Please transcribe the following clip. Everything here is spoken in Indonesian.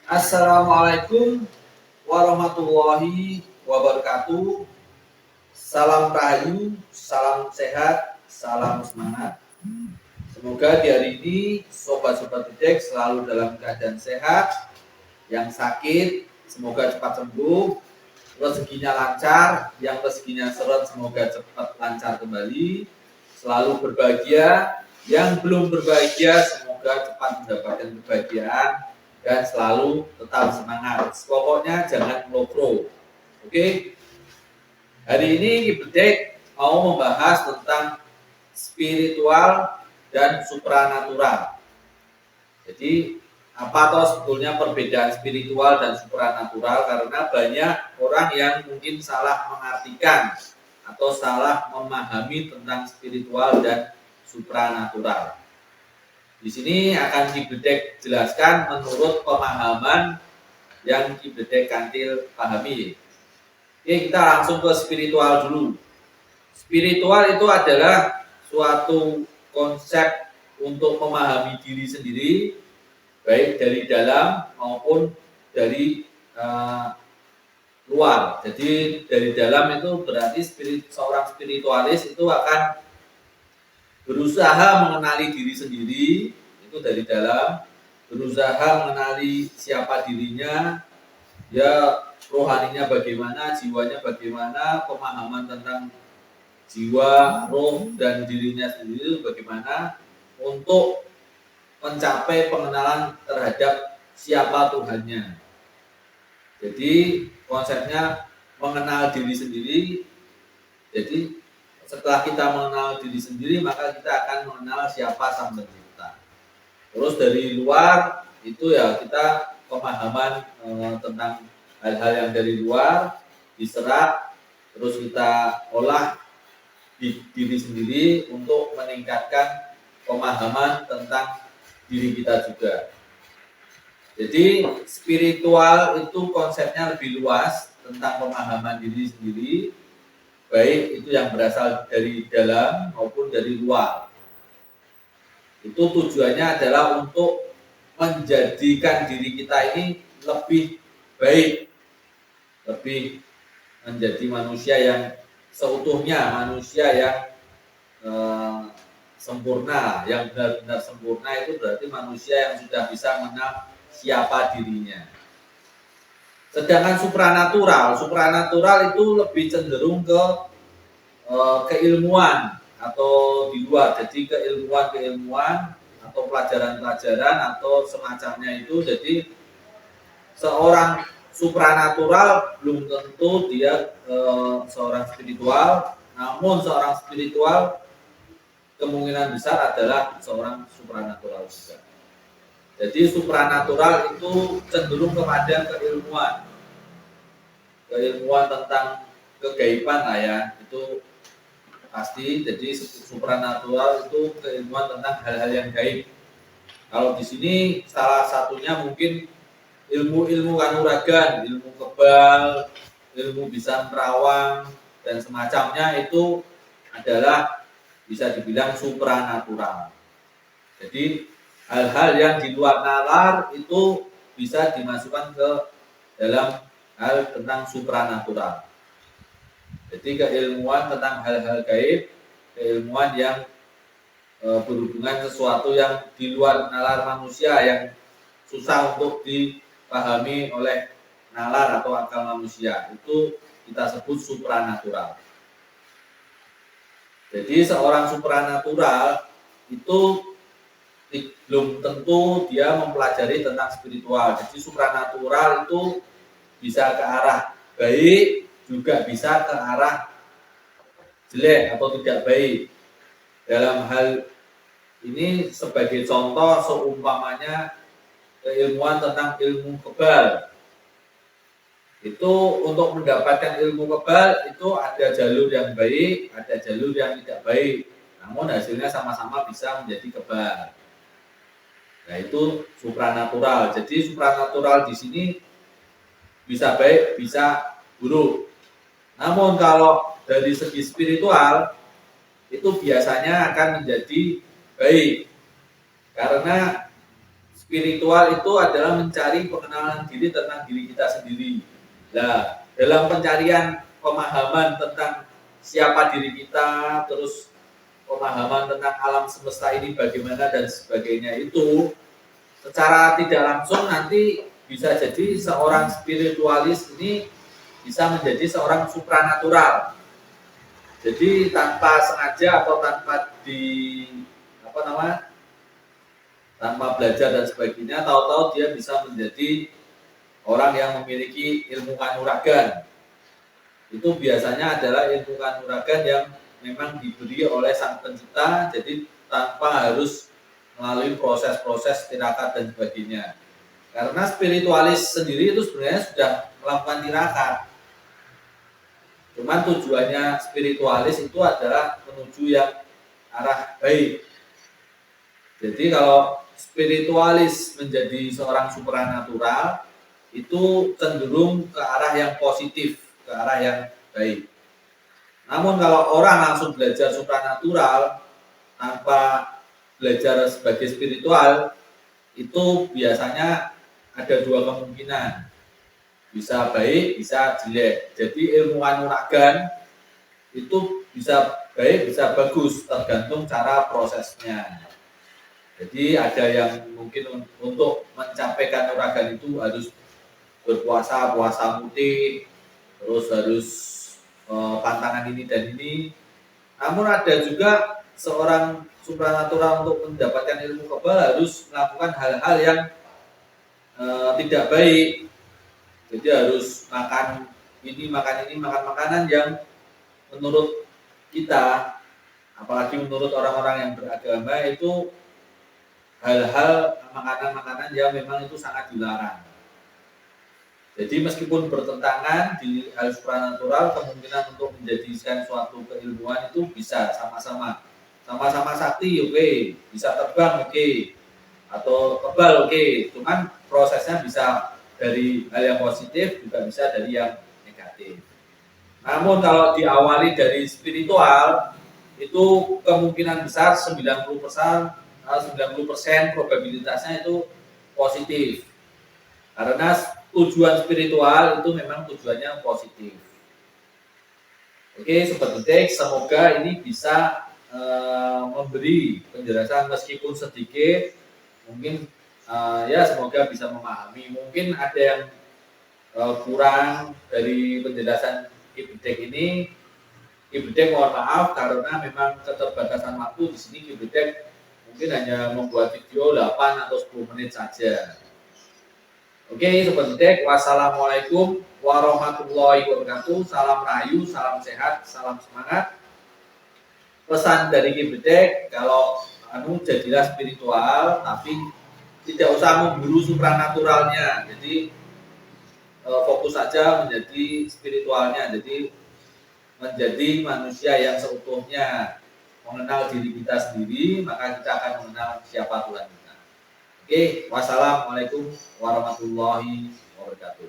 Assalamualaikum warahmatullahi wabarakatuh. Salam rahayu, salam sehat, salam semangat. Semoga di hari ini sobat-sobat Bidek selalu dalam keadaan sehat. Yang sakit semoga cepat sembuh, rezekinya lancar, yang rezekinya seret semoga cepat lancar kembali, selalu berbahagia. Yang belum berbahagia semoga cepat mendapatkan kebahagiaan dan selalu tetap semangat. Pokoknya jangan melopro. Oke. Hari ini Kibedek mau membahas tentang spiritual dan supranatural. Jadi apa toh sebetulnya perbedaan spiritual dan supranatural, karena banyak orang yang mungkin salah mengartikan atau salah memahami tentang spiritual dan supranatural. Di sini akan Kibedek jelaskan menurut pemahaman yang Kibedek Kantil pahami. Oke, kita langsung ke spiritual dulu. Spiritual itu adalah suatu konsep untuk memahami diri sendiri, baik dari dalam maupun dari luar. Jadi dari dalam itu berarti seorang spiritualis itu akan berusaha mengenali diri sendiri, itu dari dalam, berusaha mengenali siapa dirinya, ya rohaninya bagaimana, jiwanya bagaimana, pemahaman tentang jiwa, roh, dan dirinya sendiri bagaimana, untuk mencapai pengenalan terhadap siapa Tuhannya. Jadi konsepnya mengenal diri sendiri. Jadi setelah kita mengenal diri sendiri, maka kita akan mengenal siapa Sang Pencipta. Terus dari luar itu ya kita pemahaman tentang hal-hal yang dari luar diserap, terus kita olah di diri sendiri untuk meningkatkan pemahaman tentang diri kita juga. Jadi spiritual itu konsepnya lebih luas tentang pemahaman diri sendiri, baik itu yang berasal dari dalam maupun dari luar. Itu tujuannya adalah untuk menjadikan diri kita ini lebih baik, lebih menjadi manusia yang seutuhnya, manusia yang sempurna. Yang benar-benar sempurna itu berarti manusia yang sudah bisa mengenal siapa dirinya. Sedangkan supranatural itu lebih cenderung ke keilmuan atau di luar. Jadi keilmuan atau pelajaran-pelajaran atau semacamnya itu. Jadi seorang supranatural belum tentu dia seorang spiritual, namun seorang spiritual kemungkinan besar adalah seorang supranatural juga. Jadi supranatural itu cenderung kepada keilmuan tentang kegaiban lah ya, itu pasti. Jadi supranatural itu keilmuan tentang hal-hal yang gaib. Kalau di sini salah satunya mungkin ilmu-ilmu kanuragan, ilmu kebal, ilmu bisa merawang dan semacamnya, itu adalah bisa dibilang supranatural. Jadi hal-hal yang di luar nalar itu bisa dimasukkan ke dalam hal tentang supranatural. Jadi keilmuan tentang hal-hal gaib, keilmuan yang berhubungan sesuatu yang di luar nalar manusia, yang susah untuk dipahami oleh nalar atau akal manusia, itu kita sebut supranatural. Jadi seorang supranatural itu belum tentu dia mempelajari tentang spiritual. Jadi supranatural itu bisa ke arah baik, juga bisa ke arah jelek atau tidak baik. Dalam hal ini sebagai contoh, seumpamanya keilmuan tentang ilmu kebal. Itu untuk mendapatkan ilmu kebal itu ada jalur yang baik, ada jalur yang tidak baik. Namun hasilnya sama-sama bisa menjadi kebal. Nah, itu supranatural. Jadi supranatural di sini bisa baik, bisa buruk. Namun kalau dari segi spiritual itu biasanya akan menjadi baik. Karena spiritual itu adalah mencari pengenalan diri tentang diri kita sendiri. Nah, dalam pencarian pemahaman tentang siapa diri kita, terus pemahaman tentang alam semesta ini bagaimana dan sebagainya itu, secara tidak langsung nanti bisa jadi seorang spiritualis ini bisa menjadi seorang supranatural. Jadi tanpa sengaja atau tanpa tanpa belajar dan sebagainya, tahu-tahu dia bisa menjadi orang yang memiliki ilmu kanuragan. Itu biasanya adalah ilmu kanuragan yang memang diberi oleh Sang Pencipta, jadi tanpa harus melalui proses-proses tirakat dan sebagainya. Karena spiritualis sendiri itu sebenarnya sudah melakukan tirakat. Cuman tujuannya spiritualis itu adalah menuju yang arah baik. Jadi kalau spiritualis menjadi seorang supranatural itu cenderung ke arah yang positif, ke arah yang baik. Namun kalau orang langsung belajar supranatural tanpa belajar sebagai spiritual, itu biasanya ada dua kemungkinan, bisa baik, bisa jelek. Jadi ilmu kanuragan itu bisa baik, bisa bagus, tergantung cara prosesnya. Jadi ada yang mungkin untuk mencapai kanuragan itu harus berpuasa, puasa putih, terus harus pantangan ini dan ini. Namun ada juga seorang supranatural untuk mendapatkan ilmu kebal harus melakukan hal-hal yang tidak baik. Jadi harus makan ini, makan makanan yang menurut kita, apalagi menurut orang-orang yang beragama itu hal-hal makanan-makanan yang memang itu sangat dilarang. Jadi meskipun bertentangan di hal supranatural, kemungkinan untuk menjadikan suatu keilmuan itu bisa sama-sama sakti, oke, bisa terbang, oke, atau kebal, oke. Cuman prosesnya bisa dari hal yang positif, juga bisa dari yang negatif. Namun kalau diawali dari spiritual, itu kemungkinan besar 90% probabilitasnya itu positif. Karena tujuan spiritual itu memang tujuannya positif. Oke, Sobat Detik, semoga ini bisa memberi penjelasan meskipun sedikit, mungkin ya semoga bisa memahami. Mungkin ada yang kurang dari penjelasan Ki Bedek ini. Ki Bedek mohon maaf karena memang keterbatasan waktu di sini. Ki Bedek mungkin hanya membuat video 8 atau 10 menit saja. Oke, Sobat Bedek, wassalamualaikum warahmatullahi wabarakatuh. Salam rahayu, salam sehat, salam semangat. Pesan dari Ki Bedek, kalau jadilah spiritual, tapi tidak usah memburu supranaturalnya. Jadi fokus saja menjadi spiritualnya. Jadi menjadi manusia yang seutuhnya, mengenal diri kita sendiri, maka kita akan mengenal siapa Tuhan kita. Oke, wassalamualaikum warahmatullahi wabarakatuh.